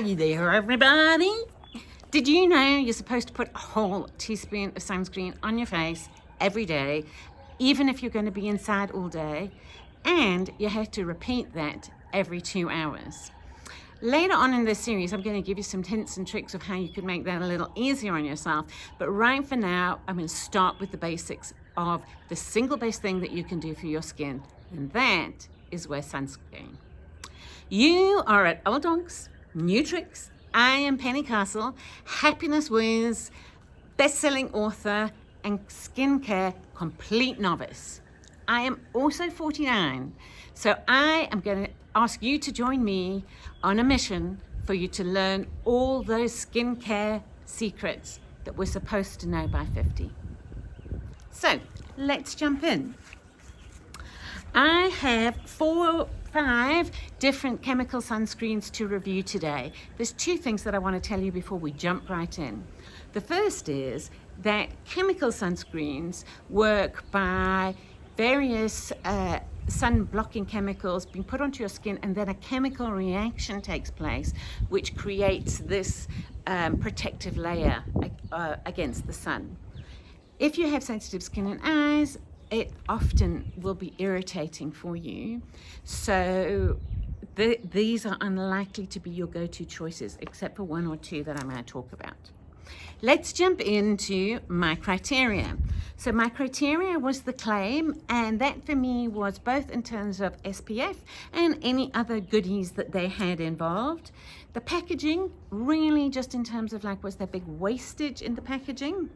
Hi there, everybody. Did you know you're supposed to put a whole teaspoon of sunscreen on your face every day, even if you're going to be inside all day, and you have to repeat that every 2 hours? Later on in this series, I'm going to give you some hints and tricks of how you can make that a little easier on yourself. But right for now, I'm going to start with the basics of the single best thing that you can do for your skin, and that is wear sunscreen. You are at Old Dogs, New Tricks. I am Penny Castle, happiness whiz, best-selling author, and skincare complete novice. I am also 49, so I am going to ask you to join me on a mission for you to learn all those skincare secrets that we're supposed to know by 50. So let's jump in. I have 5 different chemical sunscreens to review today. There's 2 things that I want to tell you before we jump right in. The first is that chemical sunscreens work by various sun blocking chemicals being put onto your skin, and then a chemical reaction takes place which creates this protective layer against the sun. If you have sensitive skin and eyes, it often will be irritating for you. So these are unlikely to be your go-to choices, except for 1 or 2 that I'm going to talk about. Let's jump into my criteria. So my criteria was the claim, and that for me was both in terms of SPF and any other goodies that they had involved. The packaging, really just in terms of was there big wastage in the packaging?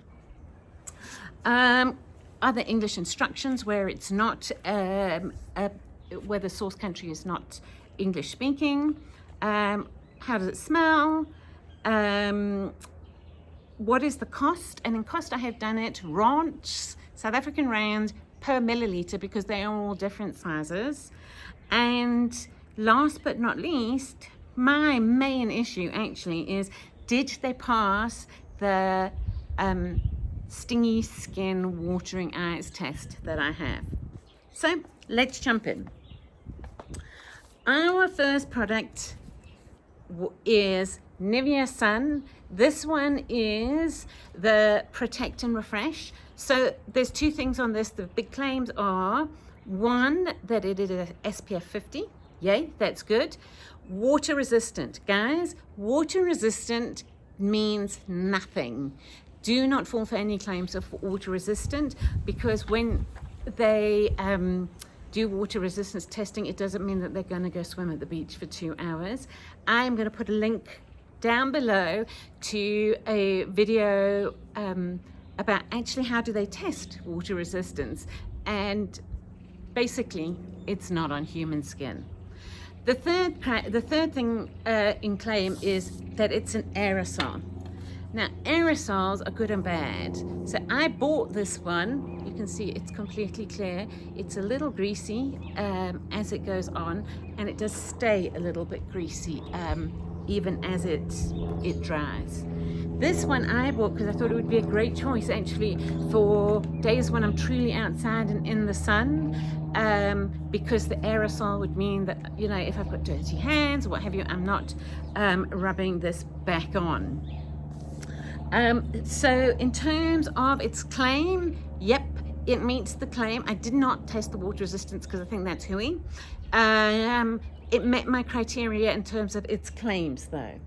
Other English instructions where it's not, where the source country is not English speaking. How does it smell? What is the cost? And in cost I have done it rands, South African rands per milliliter, because they are all different sizes. And last but not least, my main issue actually is, did they pass the stingy skin, watering eyes test that I have? So let's jump in. Our first product is Nivea Sun. This one is the Protect and Refresh. So there's 2 things on this. The big claims are, 1, that it is a SPF 50. Yay, that's good. Water resistant. Guys, water resistant means nothing. Do not fall for any claims of water resistant, because when they do water resistance testing, it doesn't mean that they're going to go swim at the beach for 2 hours. I'm going to put a link down below to a video about actually how do they test water resistance, and basically it's not on human skin. The third thing in claim is that it's an aerosol. Now, aerosols are good and bad. So I bought this one. You can see it's completely clear. It's a little greasy as it goes on, and it does stay a little bit greasy even as it dries. This one I bought because I thought it would be a great choice actually for days when I'm truly outside and in the sun, because the aerosol would mean that, if I've got dirty hands or what have you, I'm not rubbing this back on. So in terms of its claim, yep, it meets the claim. I did not test the water resistance because I think that's hooey. It met my criteria in terms of its claims though.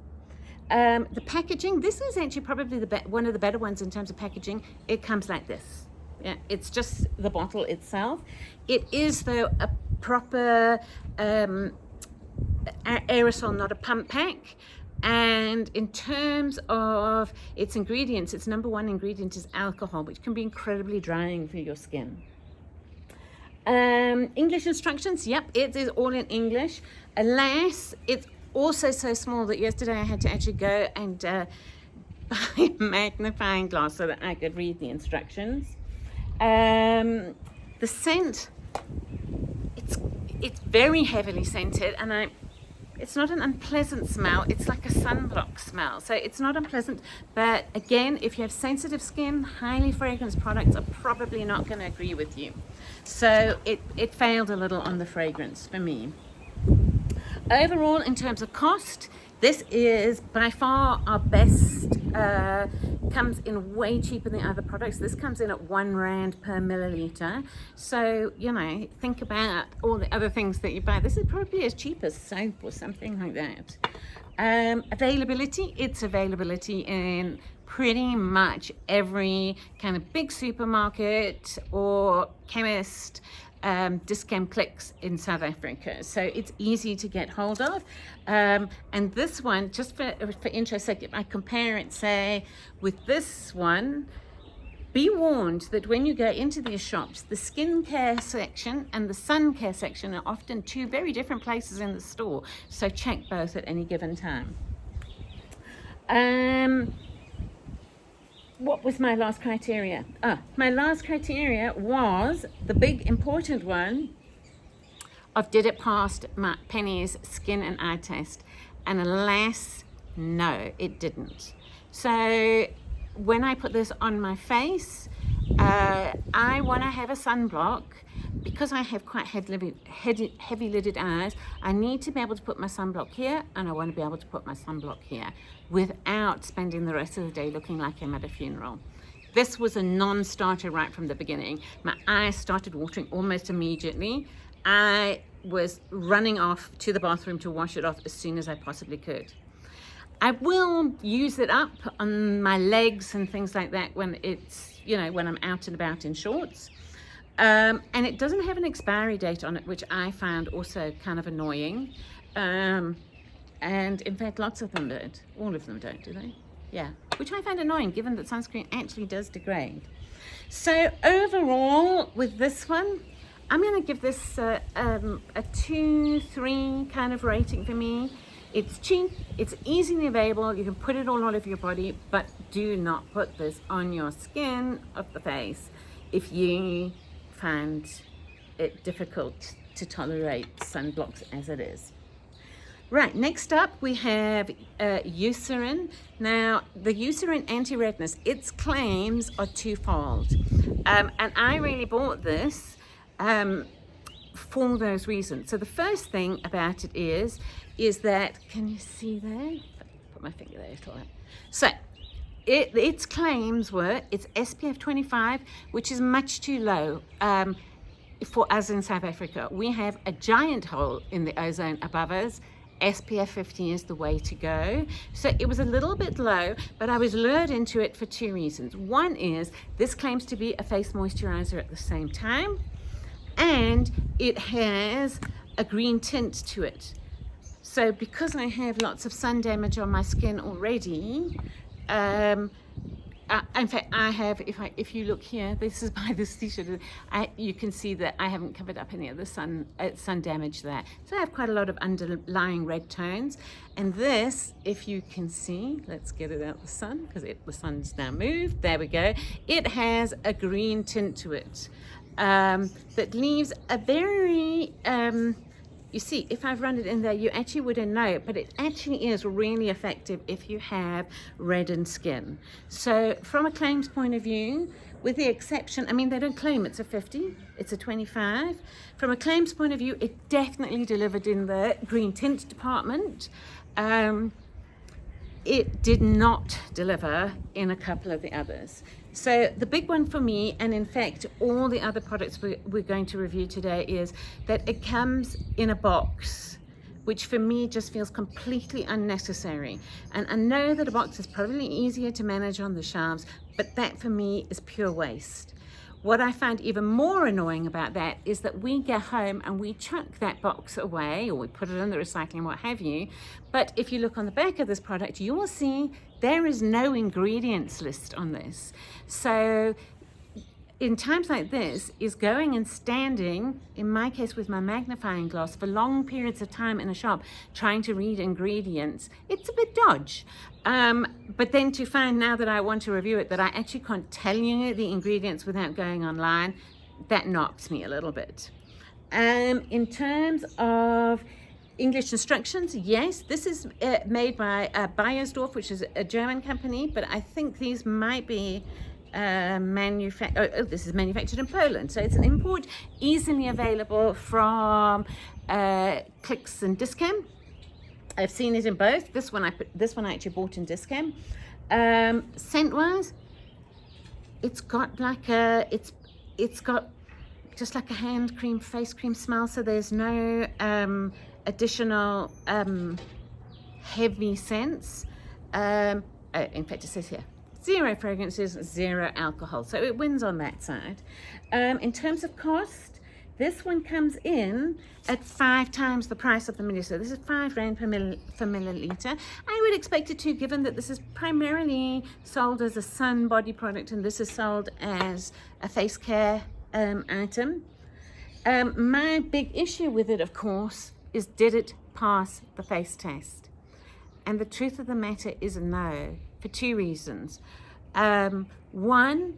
The packaging, this is actually probably one of the better ones in terms of packaging. It comes like this. Yeah, it's just the bottle itself. It is though a proper aerosol, not a pump pack. And in terms of its ingredients, its number 1 ingredient is alcohol, which can be incredibly drying for your skin. English instructions, yep, it is all in English. Alas, it's also so small that yesterday I had to actually go and buy a magnifying glass so that I could read the instructions. The scent, it's very heavily scented, and it's not an unpleasant smell. It's like a sunblock smell. So it's not unpleasant, but again, if you have sensitive skin, highly fragranced products are probably not going to agree with you. So it failed a little on the fragrance for me. overall, in terms of cost, this is by far our best. Comes in way cheaper than other products. This comes in at R1 per milliliter. So, you know, think about all the other things that you buy. This is probably as cheap as soap or something like that. Availability, it's availability in pretty much every kind of big supermarket or chemist, discount clicks in South Africa, so it's easy to get hold of. And this one, just for interest sake, if I compare it, say, with this one, be warned that when you go into these shops, the skincare section and the sun care section are often two very different places in the store, so check both at any given time. What was my last criteria? My last criteria was the big important one of did it pass Penny's skin and eye test, and alas, no, it didn't. So when I put this on my face, I want to have a sunblock. Because I have quite heavy-lidded eyes, I need to be able to put my sunblock here, and I want to be able to put my sunblock here without spending the rest of the day looking like I'm at a funeral. This was a non-starter right from the beginning. My eyes started watering almost immediately. I was running off to the bathroom to wash it off as soon as I possibly could. I will use it up on my legs and things like that when it's, you know, when I'm out and about in shorts. And it doesn't have an expiry date on it, which I found also kind of annoying. And in fact, lots of them don't. All of them don't, do they? Yeah, which I find annoying given that sunscreen actually does degrade. So overall, with this one, I'm going to give this a 2-3 kind of rating for me. It's cheap, it's easily available, you can put it all over your body, but do not put this on your skin of the face if you find it difficult to tolerate sunblocks as it is. Right, next up we have Eucerin. Now, the Eucerin anti-redness, its claims are twofold. And I really bought this for those reasons. So the first thing about it is that, can you see there? Put my finger there, it's all right. So, its claims were it's SPF 25, which is much too low for us in South Africa. We have a giant hole in the ozone above us. SPF 50 is the way to go. So it was a little bit low, but I was lured into it for two reasons. One is this claims to be a face moisturizer at the same time, and it has a green tint to it. So because I have lots of sun damage on my skin already, in fact, I have, if you look here, this is by this t-shirt, you can see that I haven't covered up any of the sun damage there. So I have quite a lot of underlying red tones. And this, if you can see, let's get it out of the sun, because the sun's now moved, there we go. It has a green tint to it that leaves a very, you see, if I've run it in there, you actually wouldn't know, but it actually is really effective if you have reddened skin. So from a claims point of view, with the exception, I mean, they don't claim it's a 50, it's a 25. From a claims point of view, it definitely delivered in the green tint department. It did not deliver in a couple of the others. So the big one for me, and in fact all the other products we're going to review today, is that it comes in a box, which for me just feels completely unnecessary. And I know that a box is probably easier to manage on the shelves, but that for me is pure waste. What I find even more annoying about that is that we go home and we chuck that box away, or we put it in the recycling, what have you. But if you look on the back of this product, you will see there is no ingredients list on this. So in times like this, is going and standing, in my case with my magnifying glass, for long periods of time in a shop trying to read ingredients, it's a bit dodge. But then to find, now that I want to review it, that I actually can't tell you the ingredients without going online, that knocks me a little bit. In terms of English instructions, yes, this is made by Biore, which is a German company, but I think these might be this is manufactured in Poland, so it's an import, easily available from Clicks and Discount. I've seen it in both. This one I actually bought in discount. Scent wise, it's got like it's got just like a hand cream, face cream smell. So there's no additional heavy scents. In fact, it says here 0 fragrances, 0 alcohol. So it wins on that side. In terms of cost, this one comes in at 5 times the price of the milliliter. So this is £5 per milliliter. I would expect it to, given that this is primarily sold as a sun body product and this is sold as a face care item. My big issue with it, of course, is did it pass the face test? And the truth of the matter is no, for 2 reasons. One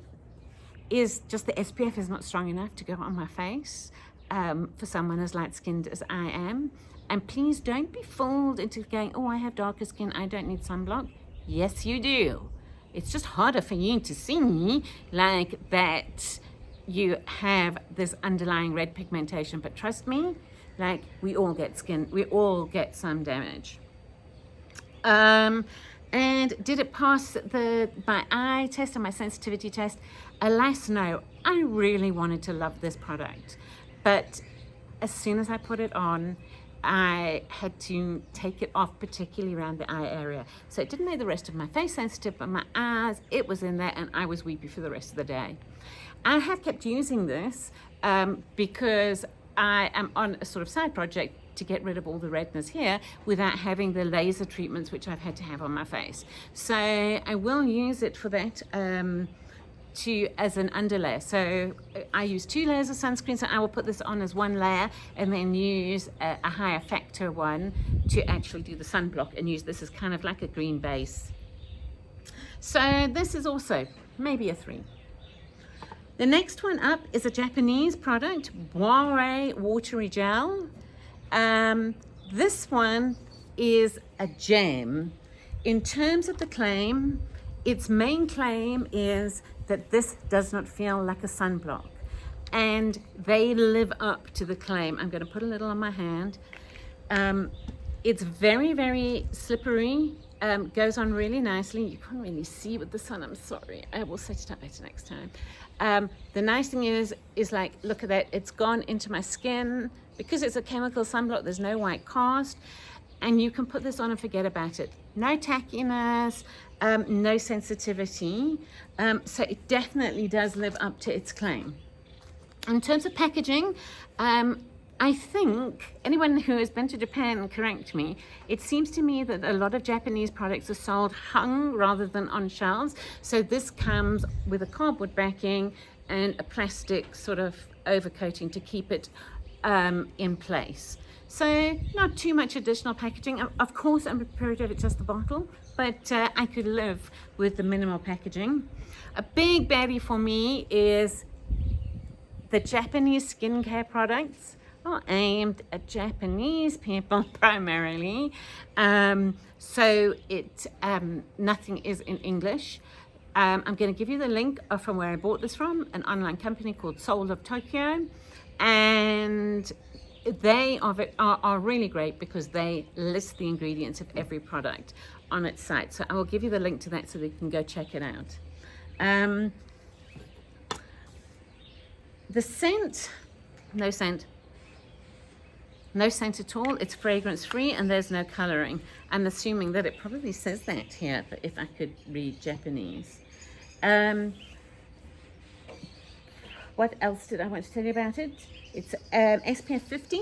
is just the SPF is not strong enough to go on my face for someone as light-skinned as I am. And please don't be fooled into going, oh, I have darker skin, I don't need sunblock. Yes, you do. It's just harder for you to see like that you have this underlying red pigmentation. But trust me, like we all get sun damage. And did it pass my eye test and my sensitivity test? Alas, no. I really wanted to love this product, but as soon as I put it on, I had to take it off, particularly around the eye area. So it didn't make the rest of my face sensitive, but my eyes, it was in there, and I was weepy for the rest of the day. I have kept using this because I am on a sort of side project to get rid of all the redness here without having the laser treatments which I've had to have on my face. So I will use it for that as an underlayer. So I use 2 layers of sunscreen, so I will put this on as 1 layer and then use a higher factor one to actually do the sunblock and use this as kind of like a green base. So this is also maybe a 3. The next one up is a Japanese product, Biore Watery Gel. This one is a gem. In terms of the claim, its main claim is that this does not feel like a sunblock, and they live up to the claim. I'm going to put a little on my hand. It's very, very slippery, goes on really nicely. You can't really see with the sun, I'm sorry. I will set it up better next time. The nice thing is like, look at that, it's gone into my skin. Because it's a chemical sunblock, there's no white cast, and you can put this on and forget about it. No tackiness, no sensitivity, so it definitely does live up to its claim. In terms of packaging, I think anyone who has been to Japan, correct me, it seems to me that a lot of Japanese products are sold hung rather than on shelves. So this comes with a cardboard backing and a plastic sort of overcoating to keep it in place. So not too much additional packaging. Of course, I'm prepared if it's just the bottle, but I could live with the minimal packaging. A big baddie for me is the Japanese skincare products are aimed at Japanese people primarily. So nothing is in English. I'm going to give you the link from where I bought this from, an online company called Soul of Tokyo. And they are really great because they list the ingredients of every product on its site. So I will give you the link to that so that you can go check it out. The scent, no scent at all. It's fragrance free and there's no coloring. I'm assuming that it probably says that here, but if I could read Japanese. What else did I want to tell you about it? It's SPF 50.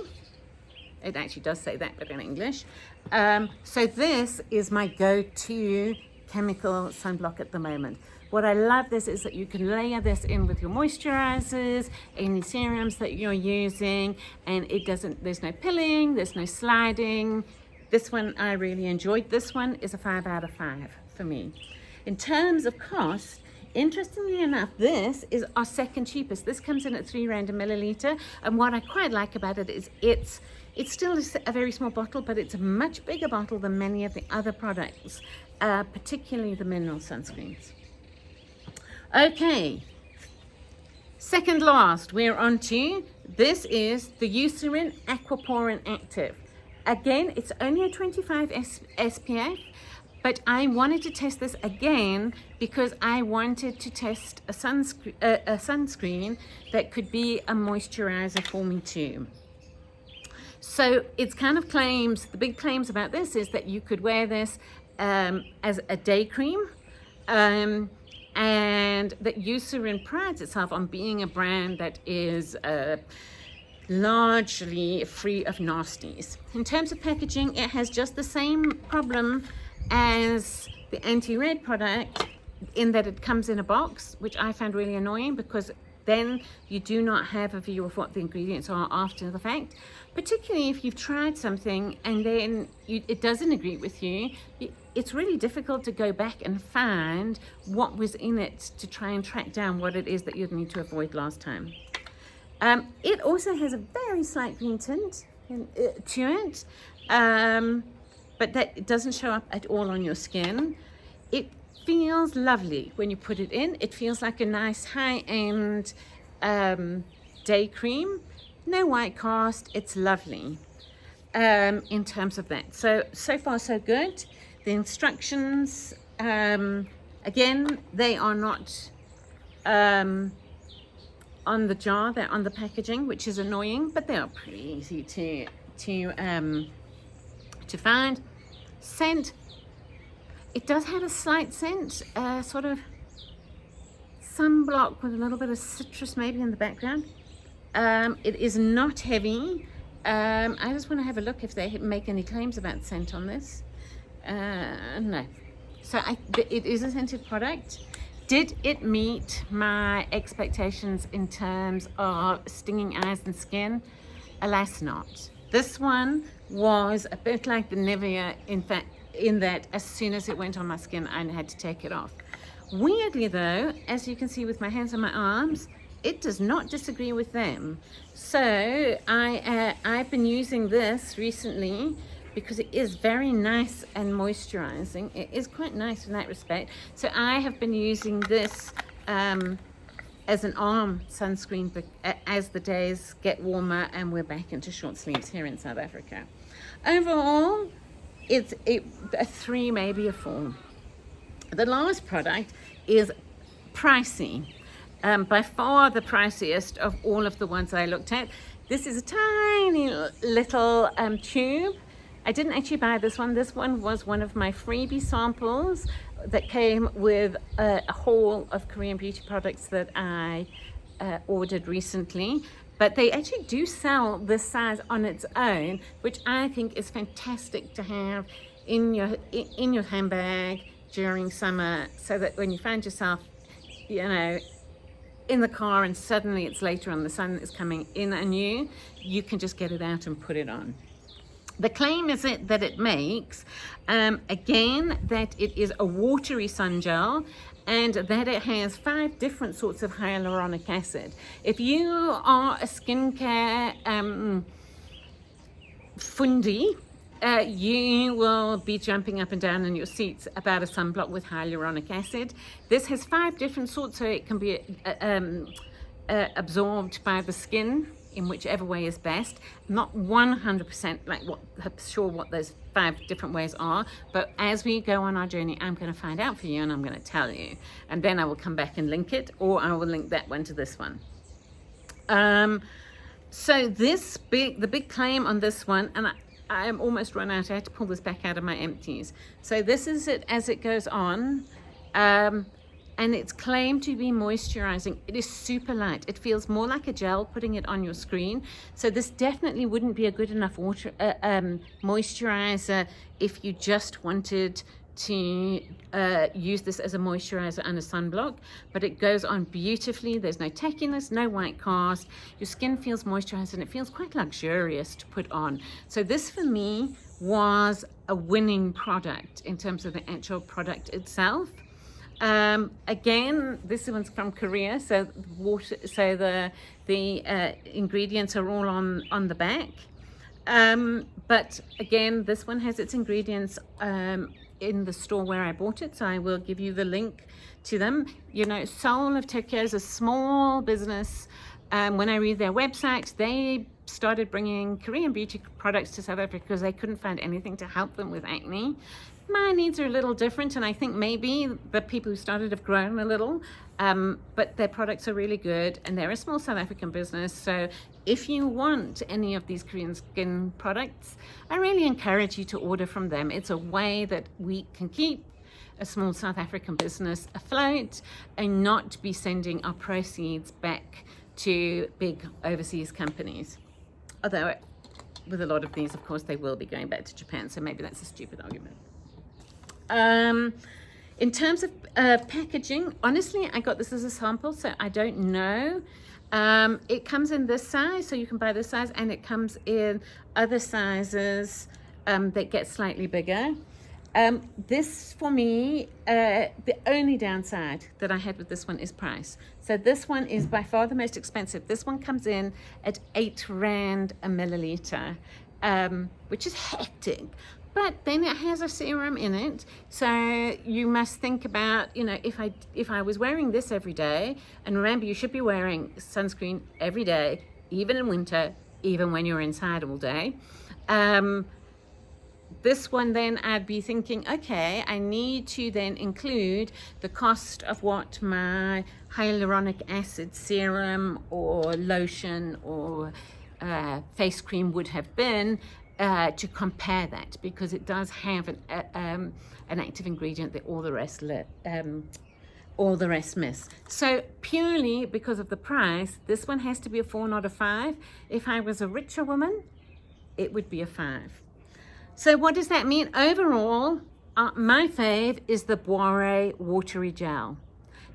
It actually does say that, but in English. So this is my go-to chemical sunblock at the moment. What I love this is that you can layer this in with your moisturizers, any serums that you're using, and there's no pilling, there's no sliding. This one I really enjoyed. This one is a 5 out of 5 for me. In terms of cost, interestingly enough, this is our second cheapest. This comes in at R3 a milliliter, and what I quite like about it is it's still a very small bottle, but it's a much bigger bottle than many of the other products, particularly the mineral sunscreens. Okay, second last, we're on to, this is the Eucerin Aquaporin Active. again, it's only a 25 SPF, but I wanted to test this again because I wanted to test a sunscreen that could be a moisturizer for me too. So it's kind of claims, the big claims about this is that you could wear this as a day cream, and that Eucerin prides itself on being a brand that is largely free of nasties. In terms of packaging, it has just the same problem as the anti-red product in that it comes in a box, which I found really annoying because then you do not have a view of what the ingredients are after the fact, particularly if you've tried something and then it doesn't agree with you. It's really difficult to go back and find what was in it to try and track down what it is that you'd need to avoid last time. It also has a very slight green tint to it, but that doesn't show up at all on your skin. It feels lovely when you put it in. It feels like a nice high-end day cream. No white cast. It's lovely in terms of that. So far so good. The instructions, again, they are not on the jar, they're on the packaging, which is annoying, but they are pretty easy to find. Scent, it does have a slight scent, sort of sunblock with a little bit of citrus maybe in the background. It is not heavy. I just want to have a look if they make any claims about scent on this. No. So it is a scented product. Did it meet my expectations in terms of stinging eyes and skin? Alas not. This one was a bit like the Nivea, in fact, in that as soon as it went on my skin, I had to take it off. Weirdly though, as you can see with my hands and my arms, it does not disagree with them. So I've been using this recently because it is very nice and moisturizing. It is quite nice in that respect. So I have been using this as an arm sunscreen as the days get warmer and we're back into short sleeves here in South Africa. Overall, it's a 3, maybe a 4. The last product is pricey. By far the priciest of all of the ones I looked at. This is a tiny little tube. I didn't actually buy this one. This one was one of my freebie samples that came with a haul of Korean beauty products that I ordered recently. But they actually do sell this size on its own, which I think is fantastic to have in your handbag during summer, so that when you find yourself, you know, in the car and suddenly it's later on, the sun is coming in on you, you can just get it out and put it on. The claim is that it makes, again, that it is a watery sun gel and that it has 5 different sorts of hyaluronic acid. If you are a skincare fundy, you will be jumping up and down in your seats about a sunblock with hyaluronic acid. This has 5 different sorts, so it can be absorbed by the skin in whichever way is best. Not 100% sure what those 5 different ways are, but as we go on our journey, I'm going to find out for you and I'm going to tell you, and then I will come back and link it, or I will link that one to this one. So the big claim on this one, and I am almost run out. I had to pull this back out of my empties. So this is it as it goes on. And it's claimed to be moisturizing. It is super light. It feels more like a gel putting it on your screen. So this definitely wouldn't be a good enough moisturizer if you just wanted to use this as a moisturizer and a sunblock, but it goes on beautifully. There's no tackiness, no white cast. Your skin feels moisturized and it feels quite luxurious to put on. So this for me was a winning product in terms of the actual product itself. Again, this one's from Korea, so the ingredients are all on the back. But again, this one has its ingredients in the store where I bought it, so I will give you the link to them. You know, Soul of Tokyo is a small business. When I read their website, they started bringing Korean beauty products to South Africa because they couldn't find anything to help them with acne. My needs are a little different, and I think maybe the people who started have grown a little, but their products are really good, and they're a small South African business. So if you want any of these Korean skin products, I really encourage you to order from them. It's a way that we can keep a small South African business afloat and not be sending our proceeds back to big overseas companies. Although with a lot of these, of course, they will be going back to Japan, so maybe that's a stupid argument. In terms of packaging, honestly, I got this as a sample, so I don't know. It comes in this size, so you can buy this size, and it comes in other sizes that get slightly bigger. This, for me, the only downside that I had with this one is price. So this one is by far the most expensive. This one comes in at 8 Rand a milliliter, which is hectic. But then it has a serum in it, so you must think about, you know, if I was wearing this every day, and remember, you should be wearing sunscreen every day, even in winter, even when you're inside all day. This one, then I'd be thinking, okay, I need to then include the cost of what my hyaluronic acid serum or lotion or face cream would have been, to compare that, because it does have an active ingredient that all the rest miss. So purely because of the price, this one has to be a 4, not a 5. If I was a richer woman, it would be a 5. So what does that mean? Overall, my fave is the Biore Watery Gel.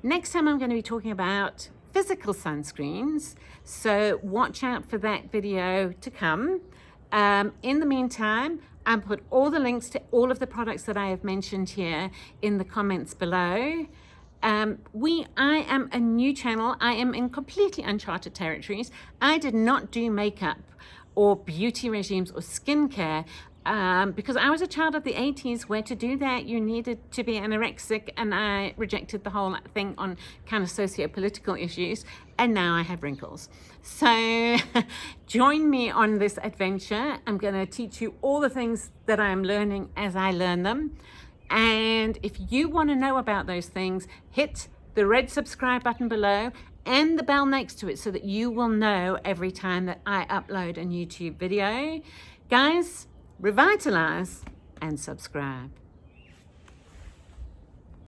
Next time I'm going to be talking about physical sunscreens, so watch out for that video to come. In the meantime, I'll put all the links to all of the products that I have mentioned here in the comments below. I am a new channel. I am in completely uncharted territories. I did not do makeup or beauty regimes or skincare because I was a child of the 80s where to do that you needed to be anorexic, and I rejected the whole thing on kind of socio-political issues, and now I have wrinkles. So join me on this adventure. I'm going to teach you all the things that I am learning as I learn them, and if you want to know about those things, hit the red subscribe button below and the bell next to it so that you will know every time that I upload a YouTube video. Guys, revitalize and subscribe.